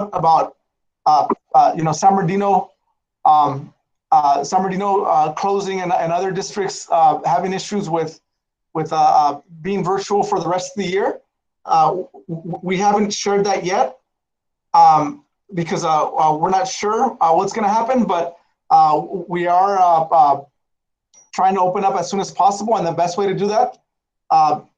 about San Bernardino, closing and other districts having issues with being virtual for the rest of the year. We haven't shared that yet because we're not sure what's going to happen, but we are trying to open up as soon as possible, and the best way to do that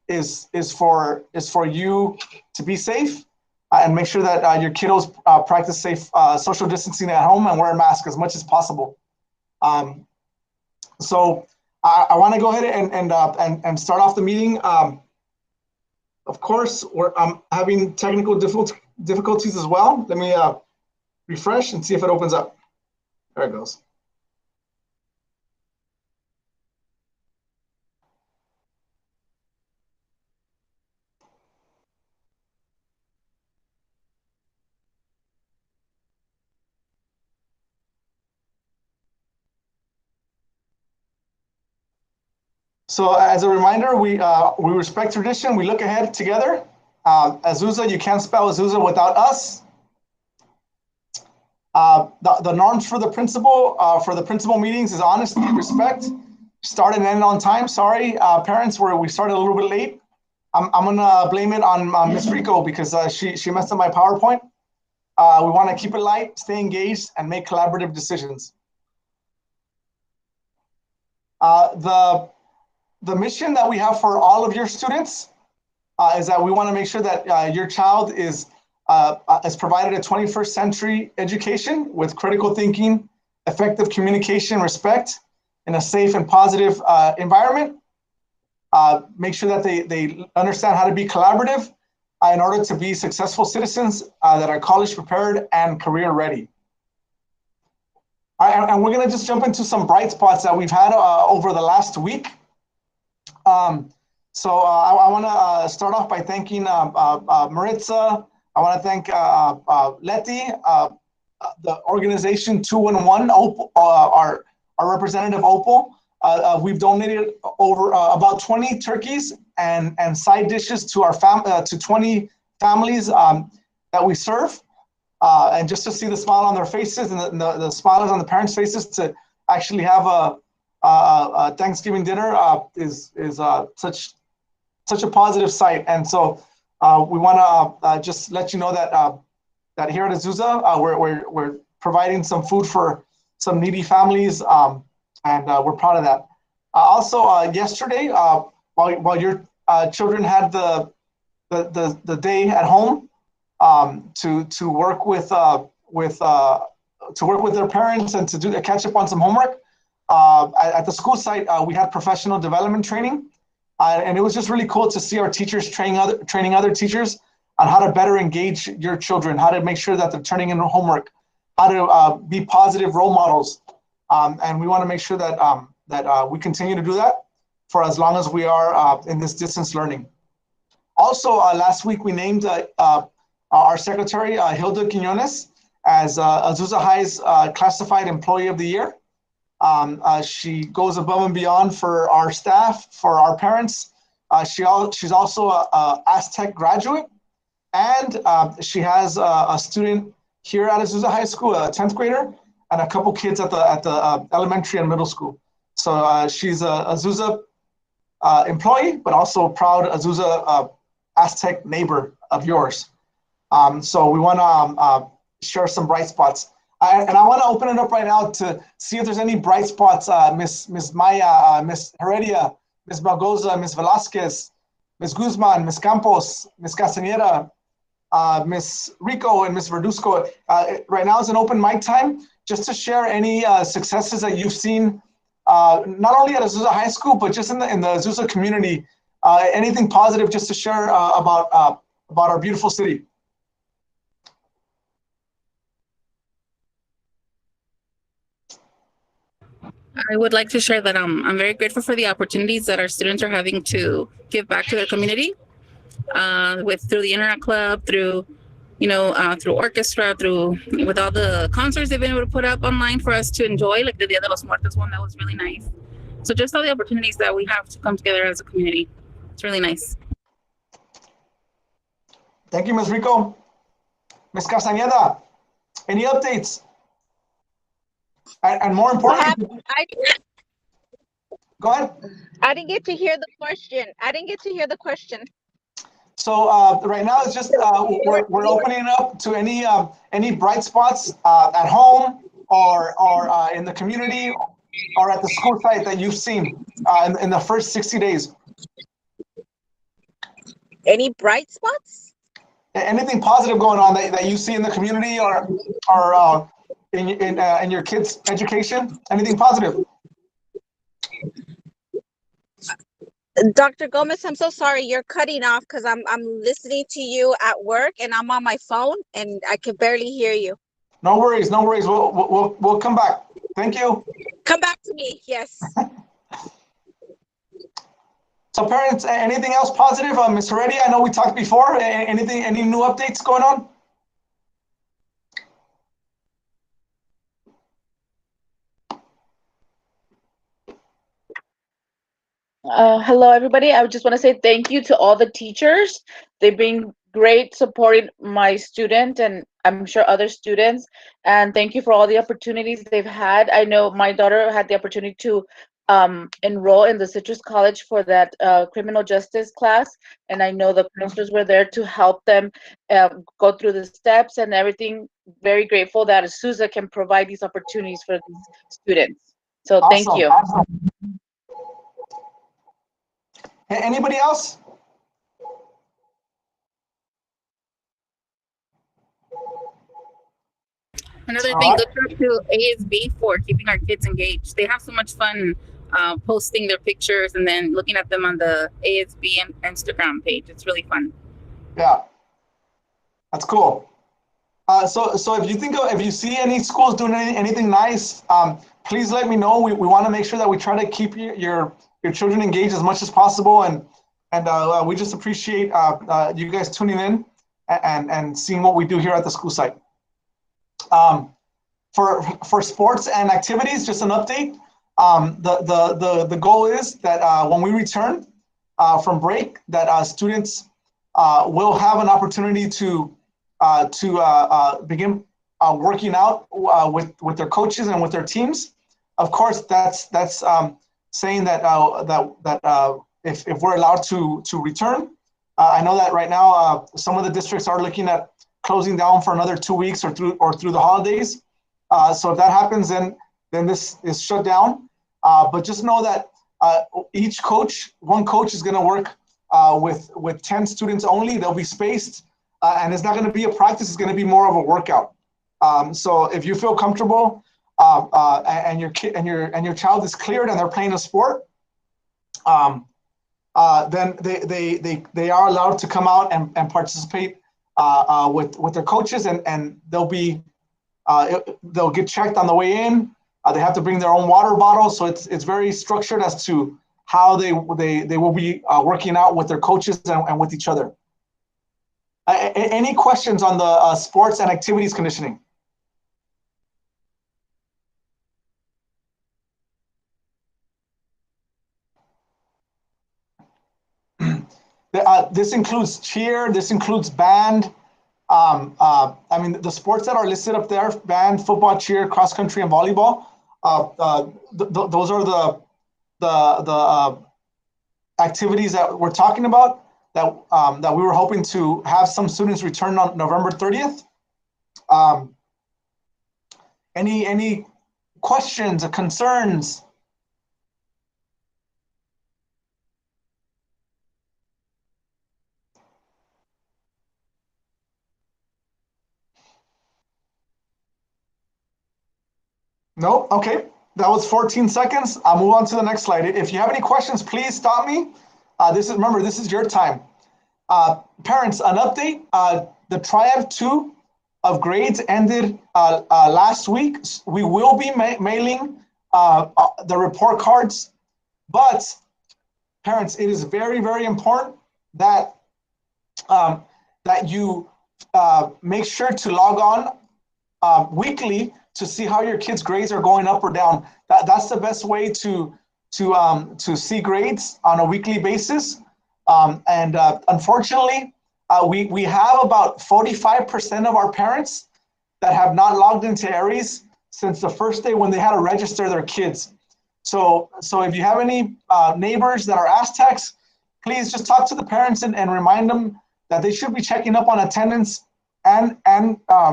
is for you to be safe and make sure that your kiddos practice safe social distancing at home and wear a mask as much as possible. So I want to go ahead and start off the meeting. Of course, I'm having technical difficulties as well. Let me refresh and see if it opens up. There it goes. So as a reminder, we respect tradition. We look ahead together. Azusa, you can't spell Azusa without us. The norms for the principal meetings is honesty, respect, start and end on time. Sorry, parents, we started a little bit late. I'm gonna blame it on Ms. Rico because she messed up my PowerPoint. We want to keep it light, stay engaged, and make collaborative decisions. The mission that we have for all of your students is that we want to make sure that your child is provided a 21st century education with critical thinking, effective communication, respect, in a safe and positive environment. Make sure that they understand how to be collaborative in order to be successful citizens that are college prepared and career ready. All right, and we're going to just jump into some bright spots that we've had over the last week. So I want to start off by thanking Maritza. I want to thank Letty, the organization 211, our representative Opal. We've donated over about 20 turkeys and side dishes to our to 20 families that we serve. And just to see the smile on their faces and the smiles on the parents' faces to actually have a Thanksgiving dinner is such a positive sight. And so we want to just let you know that here at Azusa, we're providing some food for some needy families, and we're proud of that. Also, yesterday, while your children had the day at home to work with their parents and to catch up on some homework, at the school site, we had professional development training. And it was just really cool to see our teachers training other teachers on how to better engage your children, how to make sure that they're turning in homework, how to be positive role models. And we want to make sure that we continue to do that for as long as we are in this distance learning. Also, last week we named our secretary, Hilda Quinones, as Azusa High's Classified Employee of the Year. She goes above and beyond for our staff, for our parents. She's also a Aztec graduate, and she has a student here at Azusa High School, a 10th grader, and a couple kids at the elementary and middle school. So she's a Azusa employee, but also a proud Azusa Aztec neighbor of yours. So we want to share some bright spots. And I want to open it up right now to see if there's any bright spots. Miss Maya, Miss Heredia, Miss Balgoza, Miss Velasquez, Miss Guzman, Miss Campos, Miss Castaneda, Miss Rico, and Miss Verduzco. Right now is an open mic time just to share any successes that you've seen, not only at Azusa High School, but just in the Azusa community. Anything positive just to share about our beautiful city. I would like to share that I'm very grateful for the opportunities that our students are having to give back to their community through the Internet Club, through orchestra, with all the concerts they've been able to put up online for us to enjoy, like the Dia de los Muertos one, that was really nice. So just all the opportunities that we have to come together as a community. It's really nice. Thank you, Ms. Rico. Ms. Castañeda, any updates? And more What importantly, happened? go ahead. I didn't get to hear the question. I didn't get to hear the question. So right now it's just we're opening up to any bright spots at home or in the community or at the school site that you've seen in the first 60 days. Any bright spots? Anything positive going on that you see in the community or in your kids' education? Anything positive? Dr. Gomez, I'm so sorry. You're cutting off because I'm listening to you at work and I'm on my phone and I can barely hear you. No worries, no worries. We'll come back. Thank you. Come back to me. Yes. So parents, anything else positive? Ms. Heredia, I know we talked before. Any new updates going on? Hello, everybody. I just want to say thank you to all the teachers. They've been great supporting my student and I'm sure other students. And thank you for all the opportunities they've had. I know my daughter had the opportunity to enroll in the Citrus College for that criminal justice class. And I know the counselors were there to help them go through the steps and everything. Very grateful that Azusa can provide these opportunities for these students. So thank Awesome, you. awesome. Anybody else? Another thing, good job to ASB for keeping our kids engaged. They have so much fun posting their pictures and then looking at them on the ASB and Instagram page. It's really fun. Yeah, that's cool. So if you see any schools doing anything nice, please let me know. We want to make sure that we try to keep your children engaged as much as possible, and we just appreciate you guys tuning in and seeing what we do here at the school site. For sports and activities, just an update. The goal is that when we return from break, that students will have an opportunity to begin working out with their coaches and with their teams. Of course, that's saying that if we're allowed to return. I know that right now some of the districts are looking at closing down for another 2 weeks or through the holidays. So if that happens, then this is shut down. But just know that one coach is going to work with 10 students only. They'll be spaced, and it's not going to be a practice. It's going to be more of a workout. So if you feel comfortable and your child is cleared and they're playing a sport, then they are allowed to come out and participate with their coaches, and they'll get checked on the way in. They have to bring their own water bottle, so it's very structured as to how they will be working out with their coaches and with each other. Any questions on the sports and activities conditioning? This includes cheer, this includes band. I mean, the sports that are listed up there: band, football, cheer, cross country, and volleyball. Those are the activities that we're talking about. That we were hoping to have some students return on November 30th. Any questions or concerns? No? Okay. That was 14 seconds. I'll move on to the next slide. If you have any questions, please stop me. Remember, this is your time. Parents, an update. The Triad 2 of grades ended last week. We will be mailing the report cards, but parents, it is very, very important that you make sure to log on weekly to see how your kids' grades are going up or down. That's the best way to see grades on a weekly basis. Unfortunately, we have about 45% of our parents that have not logged into Aries since the first day when they had to register their kids. So if you have any neighbors that are Aztecs, please just talk to the parents and remind them that they should be checking up on attendance and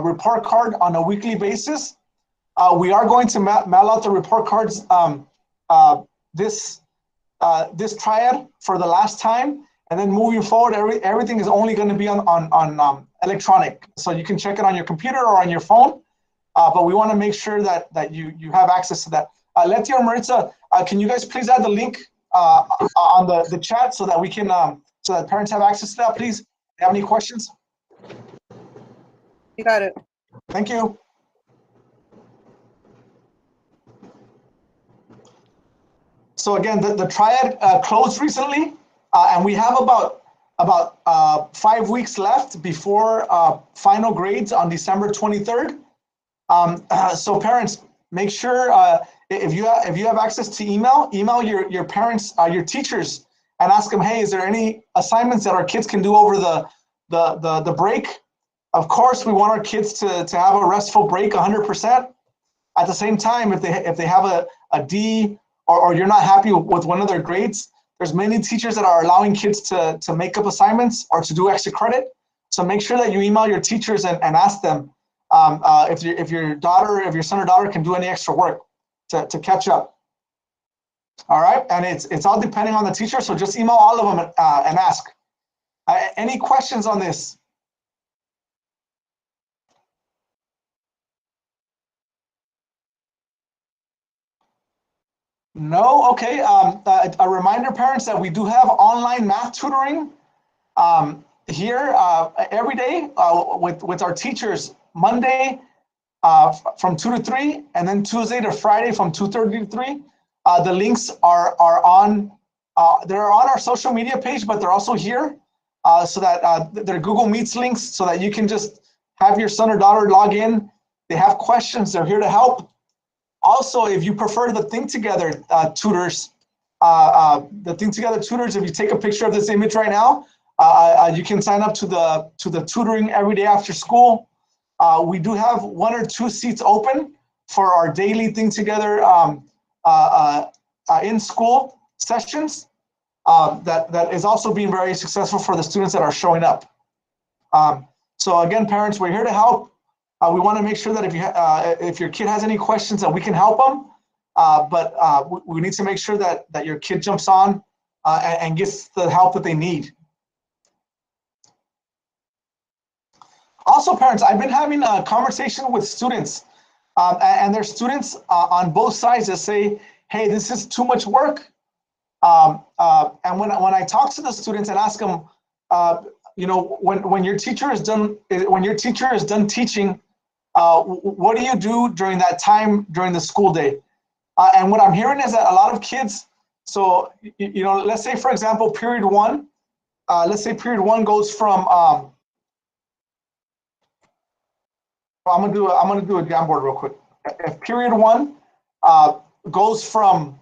report card on a weekly basis. We are going to mail out the report cards this triad for the last time, and then moving forward, everything is only going to be on electronic, so you can check it on your computer or on your phone. But we want to make sure that you have access to that. Letty or Maritza, can you guys please add the link on the chat so that we can so that parents have access to that, please? Have any questions? You got it. Thank you. So again, the triad closed recently, and we have about 5 weeks left before final grades on December 23rd. So parents, make sure if you have access to email your parents, your teachers, and ask them, hey, is there any assignments that our kids can do over the break? Of course, we want our kids to have a restful break 100%. At the same time, if they have a D or you're not happy with one of their grades, there's many teachers that are allowing kids to make up assignments or to do extra credit. So make sure that you email your teachers and ask them if your son or daughter can do any extra work to catch up. All right, and it's all depending on the teacher. So just email all of them and ask. Any questions on this? No? Okay. A reminder, parents, that we do have online math tutoring here every day with our teachers, Monday from 2 to 3, and then Tuesday to Friday from 2:30 to 3. The links are on they're on our social media page, but they're also here so that they're Google Meets links so that you can just have your son or daughter log in. They have questions, they're here to help. Also, if you prefer the Think Together tutors, if you take a picture of this image right now, you can sign up to the tutoring every day after school. We do have 1 or 2 seats open for our daily Think Together in school sessions. That is also being very successful for the students that are showing up. So again, parents, we're here to help. We want to make sure that if your kid has any questions, that we can help them. But we need to make sure that your kid jumps on and gets the help that they need. Also, parents, I've been having a conversation with students, and there's students on both sides that say, "Hey, this is too much work." And when I talk to the students and ask them, when your teacher is done teaching, what do you do during that time during the school day? And what I'm hearing is that a lot of kids, so let's say for example, period 1. Let's say period 1 goes from. I'm gonna do a Jamboard real quick. If period 1 goes from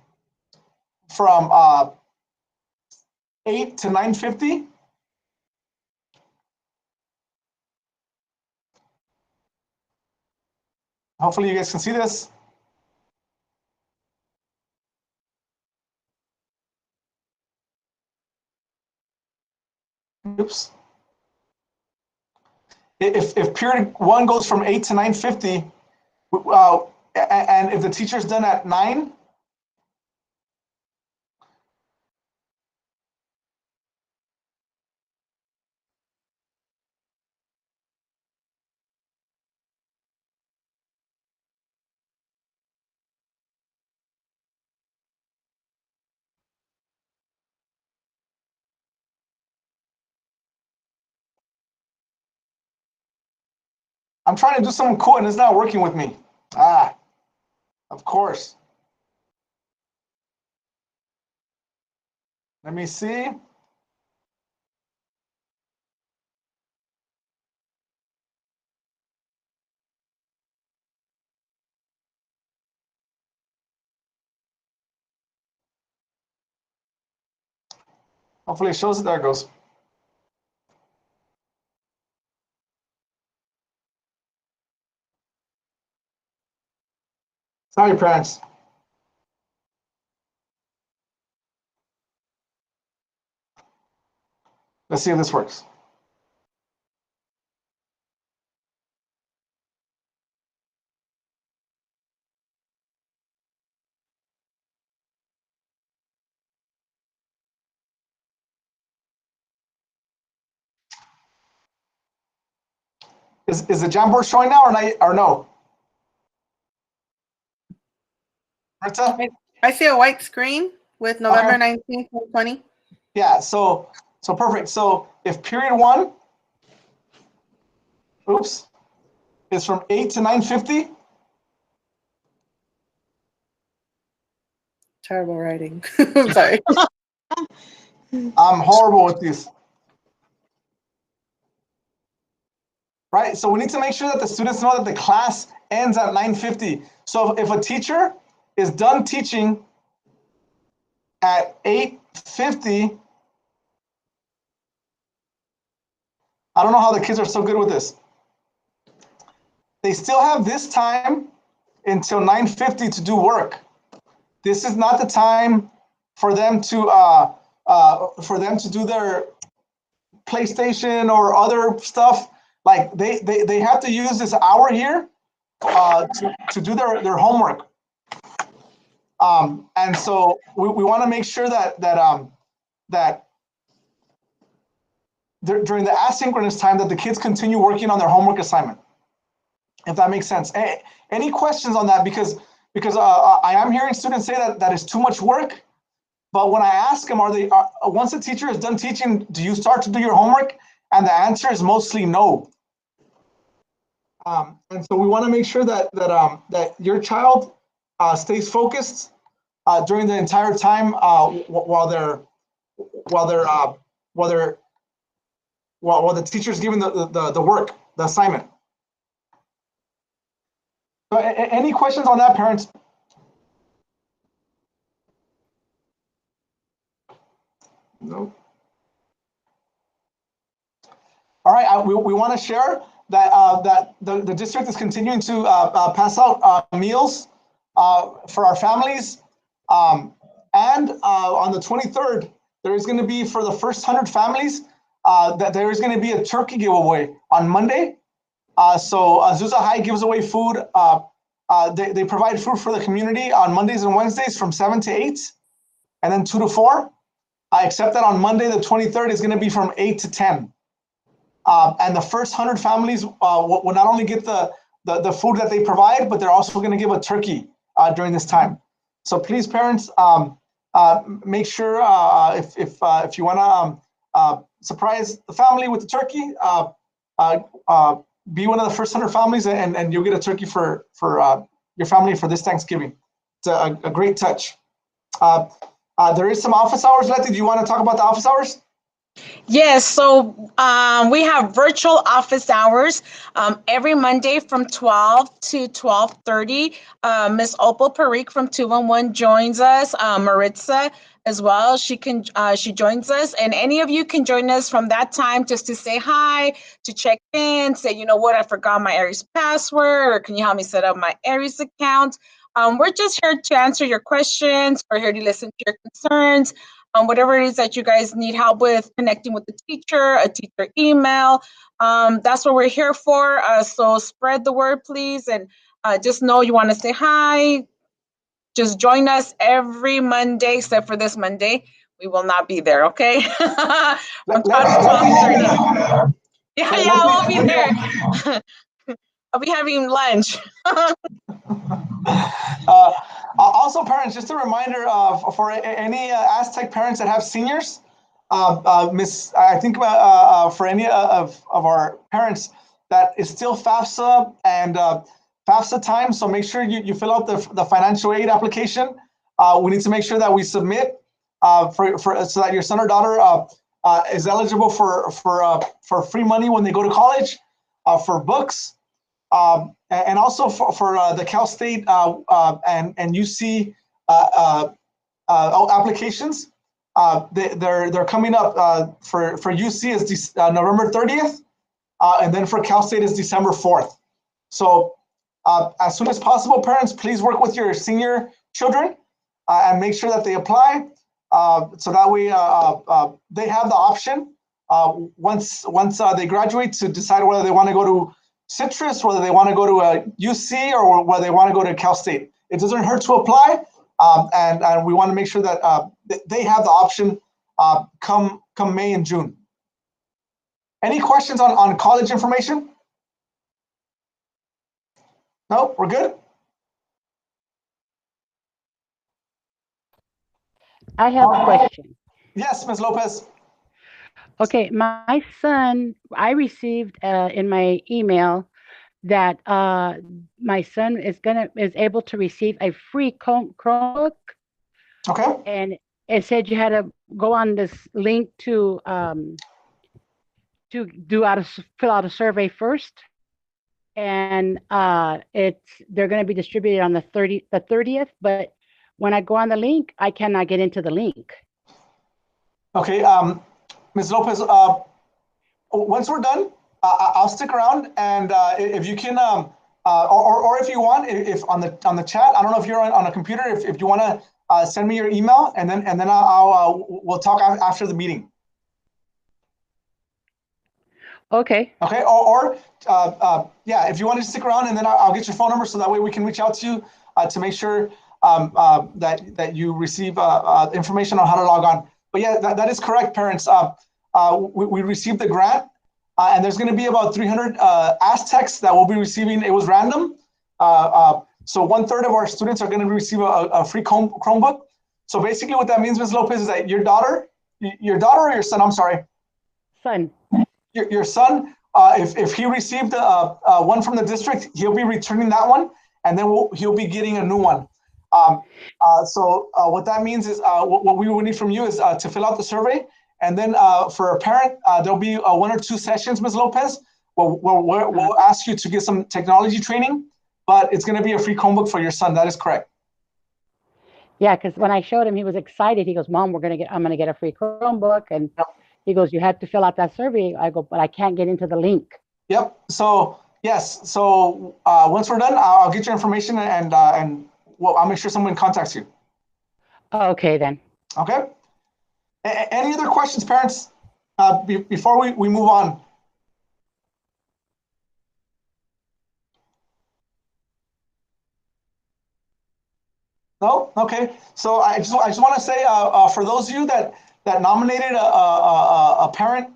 8 to 9:50. Hopefully you guys can see this. Oops. If period 1 goes from 8 to 9:50, and if the teacher's done at 9, I'm trying to do something cool and it's not working with me. Of course. Let me see. Hopefully it shows it. There it goes. Sorry, parents. Let's see if this works. Is the Jamboard showing now or no? Rita? I see a white screen with November 19th, 2020. Yeah, so perfect. So if period 1, oops, is from 8 to 9:50. Terrible writing. I'm sorry. I'm horrible with these. Right, so we need to make sure that the students know that the class ends at 9:50. So if a teacher is done teaching at 8:50, I don't know how the kids are so good with this. They still have this time until 9:50 to do work. This is not the time for them to do their PlayStation or other stuff. Like they have to use this hour here to do their homework. And so we want to make sure that during the asynchronous time that the kids continue working on their homework assignment, if that makes sense. Any questions on that? Because I am hearing students say that is too much work. But when I ask them, once the teacher is done teaching, do you start to do your homework? And the answer is mostly no. And so we want to make sure that your child stays focused during the entire time while the teacher's giving the work, the assignment. So any questions on that, parents? No. All right, we want to share that the district is continuing to pass out meals for our families. And on the 23rd, there is going to be, for the first 100 families, that there is going to be a turkey giveaway on Monday. So Azusa High gives away food. They provide food for the community on Mondays and Wednesdays from 7 to 8, and then 2 to 4. Except that on Monday, the 23rd, is going to be from 8 to 10. And the first 100 families will not only get the food that they provide, but they're also going to give a turkey during this time. So please, parents, make sure if you want to surprise the family with the turkey, be one of the first 100 families, and you'll get a turkey for your family for this Thanksgiving. It's a great touch. There is some office hours, Letty. Do you want to talk about the office hours? Yes, so we have virtual office hours every Monday from 12 to 12:30. Miss Opal Parikh from 211 joins us. Maritza as well. She joins us, and any of you can join us from that time just to say hi, to check in, say, you know what, I forgot my Aries password, or can you help me set up my Aries account? We're just here to answer your questions. We're here to listen to your concerns. Whatever it is that you guys need help with, connecting with the teacher, a teacher email, that's what we're here for. So spread the word, please, and just know you want to say hi. Just join us every Monday, except for this Monday. We will not be there, okay? From 12 to 12:30. Yeah, I won't be there. I'll be having lunch. Also, parents, just a reminder for any Aztec parents that have seniors, I think for any of our parents that is still FAFSA and FAFSA time, so make sure you fill out the financial aid application. We need to make sure that we submit so that your son or daughter is eligible for free money when they go to college, for books. And also for the Cal State and UC applications, they're coming up. For UC is November 30th, and then for Cal State is December 4th. So As soon as possible, parents, please work with your senior children and make sure that they apply. So that way they have the option once they graduate to decide whether they want to go to Citrus, whether they want to go to UC, or whether they want to go to Cal State. It doesn't hurt to apply, and we want to make sure that they have the option come May and June. Any questions on college information? No, we're good? I have a question. Yes, Ms. Lopez. Okay, my son, I received in my email that my son is able to receive a free Chromebook, Okay. and it said you had to go on this link to fill out a survey first, and they're going to be distributed on the 30th. But when I go on the link, I cannot get into the link. Okay, Ms. Lopez, once we're done, I'll stick around, and if you can, or if you want, if on the chat, I don't know if you're on a computer, if you want to send me your email, and then we'll talk after the meeting. Okay. Okay, or yeah, if you want to stick around, and then I'll get your phone number so that way we can reach out to you to make sure that you receive information on how to log on. But yeah, that is correct, parents. We received the grant, and there's going to be about 300 Aztecs that will be receiving. It was random. So 1/3 of our students are going to receive a free Chromebook. So basically what that means, Ms. Lopez, is that your daughter or your son, I'm sorry. Son. Your son, if he received one from the district, he'll be returning that one, and then he'll be getting a new one. So what that means is what we will need from you is to fill out the survey, and then for a parent, there'll be 1 or 2 sessions, Ms. Lopez. We'll ask you to get some technology training, but it's going to be a free Chromebook for your son. That is correct. Yeah, because when I showed him, he was excited. He goes, "Mom, I'm going to get a free Chromebook," and he goes, "You have to fill out that survey." I go, "But I can't get into the link." Yep. So yes. So once we're done, I'll get your information, and I'll make sure someone contacts you. Okay, then. Okay. Any other questions, parents, before we move on? No? Okay. So I just want to say for those of you that nominated a parent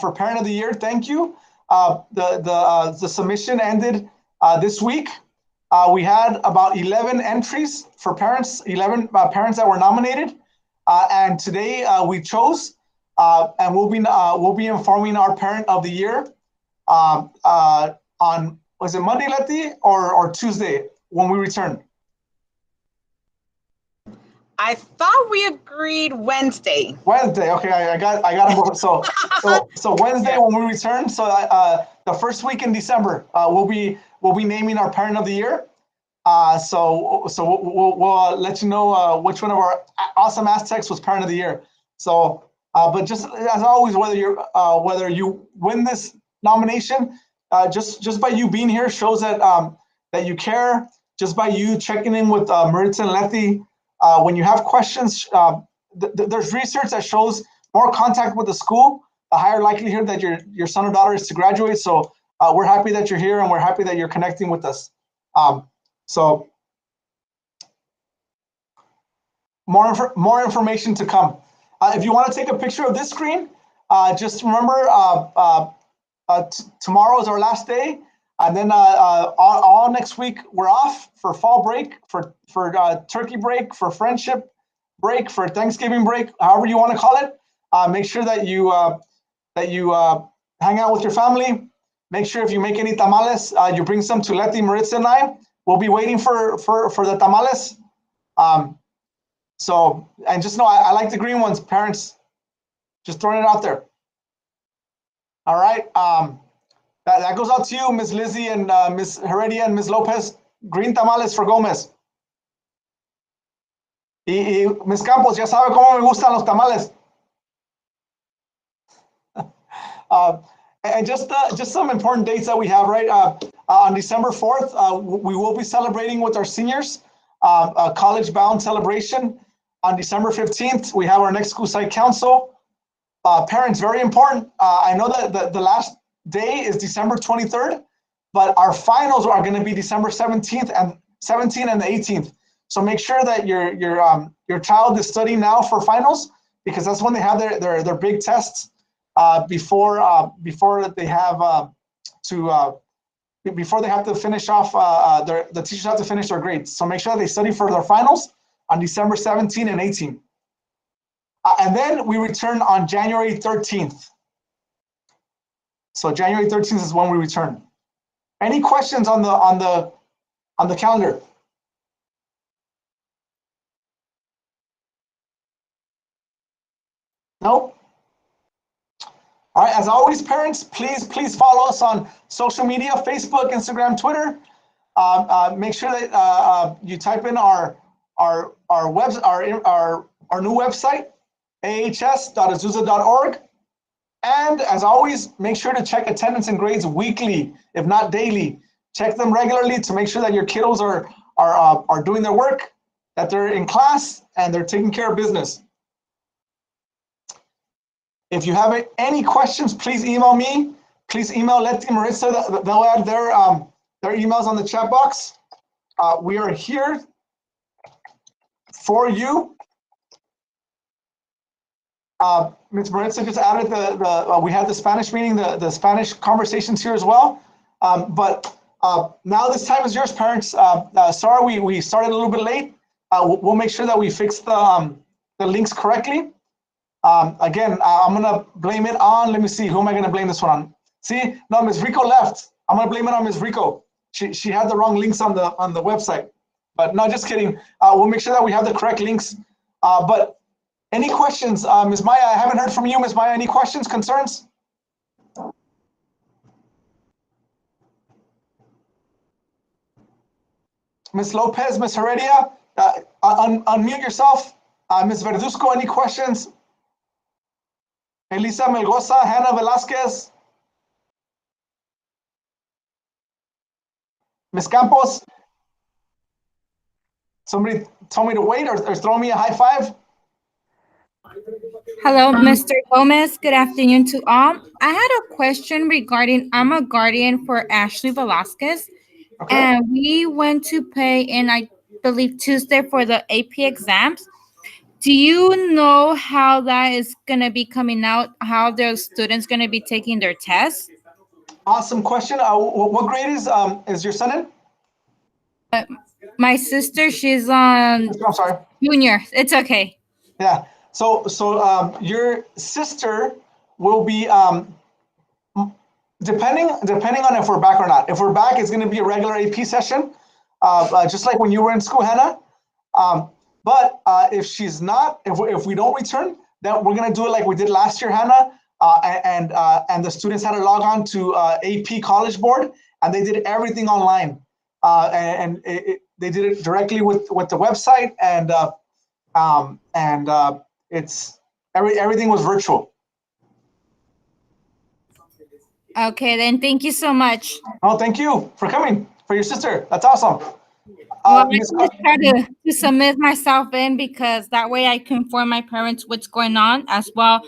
for Parent of the Year, thank you. The submission ended this week. We had about 11 entries for parents, 11 parents that were nominated, and today we chose, and we'll be informing our Parent of the Year on, was it Monday, Letty, or Tuesday when we return? I thought we agreed Wednesday. Wednesday, okay, I got them. So Wednesday when we return. So the first week in December, we'll be naming our Parent of the Year. So we'll let you know which one of our awesome Aztecs was Parent of the Year. So, but just as always, whether you win this nomination, just by you being here shows that that you care. Just by you checking in with Maritza and Letty. When you have questions, there's research that shows more contact with the school, the higher likelihood that your son or daughter is to graduate. So we're happy that you're here, and we're happy that you're connecting with us. So more information to come. If you want to take a picture of this screen, just remember tomorrow is our last day. And then all next week we're off for fall break, for turkey break, for friendship break, for Thanksgiving break, however you want to call it. Make sure that you hang out with your family. Make sure if you make any tamales, you bring some to Letty, Maritza, and I. We'll be waiting for the tamales. So, and just know I like the green ones, parents. Just throwing it out there. All right. That goes out to you, Ms. Lizzie and Ms. Heredia and Ms. Lopez. Green tamales for Gomez. Y Ms. Campos, ya sabe cómo me gustan los tamales. And just some important dates that we have, right? On December 4th, we will be celebrating with our seniors, a college-bound celebration. On December 15th, we have our next school site council. Parents, very important. I know that the last day is December 23rd, but our finals are going to be December 17th and the 18th. So make sure that your child is studying now for finals, because that's when they have their big tests before they have to finish off the teachers have to finish their grades. So make sure they study for their finals on December 17 and 18. And then we return on January 13th. So January 13th is when we return. Any questions on the calendar? No? All right, as always, parents, please follow us on social media, Facebook, Instagram, Twitter. Make sure that you type in our new website, ahs.azusa.org. And as always, make sure to check attendance and grades weekly, if not daily. Check them regularly to make sure that your kiddos are doing their work, that they're in class, and they're taking care of business. If you have any questions, please email me. Please email Letty and Maritza. They'll add their emails on the chat box. We are here for you. Ms. Maritza just added we had the Spanish meeting, the Spanish conversations here as well. But now this time is yours, parents. Sorry, we started a little bit late. We'll make sure that we fix the links correctly. Again, I'm gonna blame it on, let me see, who am I gonna blame this one on? See, no, Ms. Rico left. I'm gonna blame it on Ms. Rico. She had the wrong links on the website. But no, just kidding. We'll make sure that we have the correct links. But any questions, Ms. Maya? I haven't heard from you, Ms. Maya. Any questions, concerns? Ms. Lopez, Ms. Heredia, unmute yourself. Ms. Verduzco, any questions? Elisa Melgoza, Hannah Velasquez. Ms. Campos. Somebody told me to wait or throw me a high five. Hello, Mr. Gomez. Good afternoon to all. I had a question regarding, I'm a guardian for Ashley Velasquez. Okay. And we went to pay in, I believe, Tuesday for the AP exams. Do you know how that is going to be coming out, how the students going to be taking their tests? Awesome question. What grade is your son in? My sister, she's on I'm sorry. junior. It's okay. Yeah. So your sister will be depending on if we're back or not. If we're back, it's going to be a regular AP session, just like when you were in school, Hannah. But if she's not, if we don't return, then we're going to do it like we did last year, Hannah. And the students had to log on to AP College Board, and they did everything online. They did it directly with the website, and it's everything was virtual. Okay, then thank you so much. Oh, thank you for coming, for your sister. That's awesome. Well, I just try to submit myself in because that way I can inform my parents what's going on as well.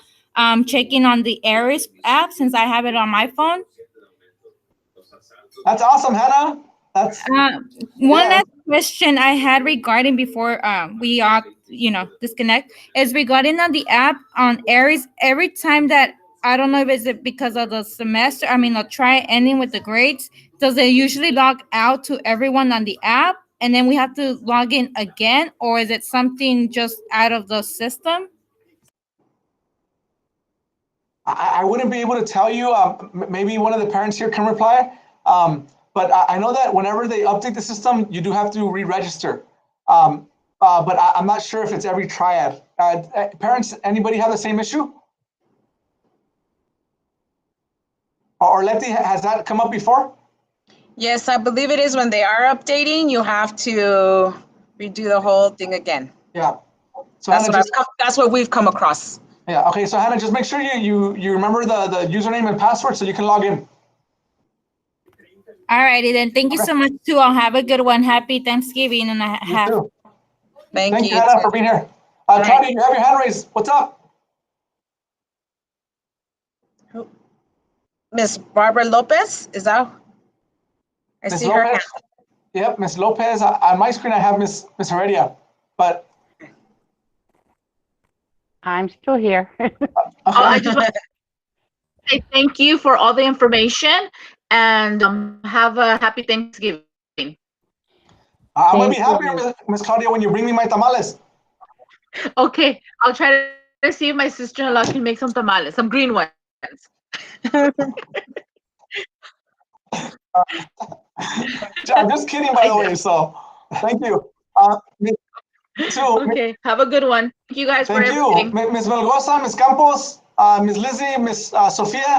Checking on the ARIS app since I have it on my phone. That's awesome, Hannah. That's one last question I had regarding before we all disconnect is regarding on the app on ARIS. Every time that I don't know if it's because of the semester, the try ending with the grades, does it usually log out to everyone on the app and then we have to log in again, or is it something just out of the system? I wouldn't be able to tell you. Maybe one of the parents here can reply. But I know that whenever they update the system, you do have to re-register. But I'm not sure if it's every triad. Parents, anybody have the same issue? Or Letty, has that come up before? Yes, I believe it is when they are updating, you have to redo the whole thing again. Yeah. So that's what we've come across. Yeah. Okay. So Hannah, just make sure you remember the username and password so you can log in. All righty then. Thank you Okay. so much too. I'll have a good one. Happy Thanksgiving and a You half. too. Thank Thank you, you. Hannah, for being here. right. Claudia, you have your hand raised. What's up? Miss Barbara Lopez, is that? I Ms. see her hand. Lopez? Yep, Ms. Lopez. On my screen, I have Ms. Heredia, but I'm still here. I just want to say thank you for all the information and have a happy Thanksgiving. I'm going to be Thank happier, you. Ms. Claudia, when you bring me my tamales. Okay, I'll try to see if my sister-in-law can make some tamales, some green ones. I'm just kidding, by the way, so thank you. Me too. Okay, have a good one. Thank you guys for Thank you. everything. Ms. Melgoza, Ms. Campos, Ms. Lizzie, Ms. Sofia,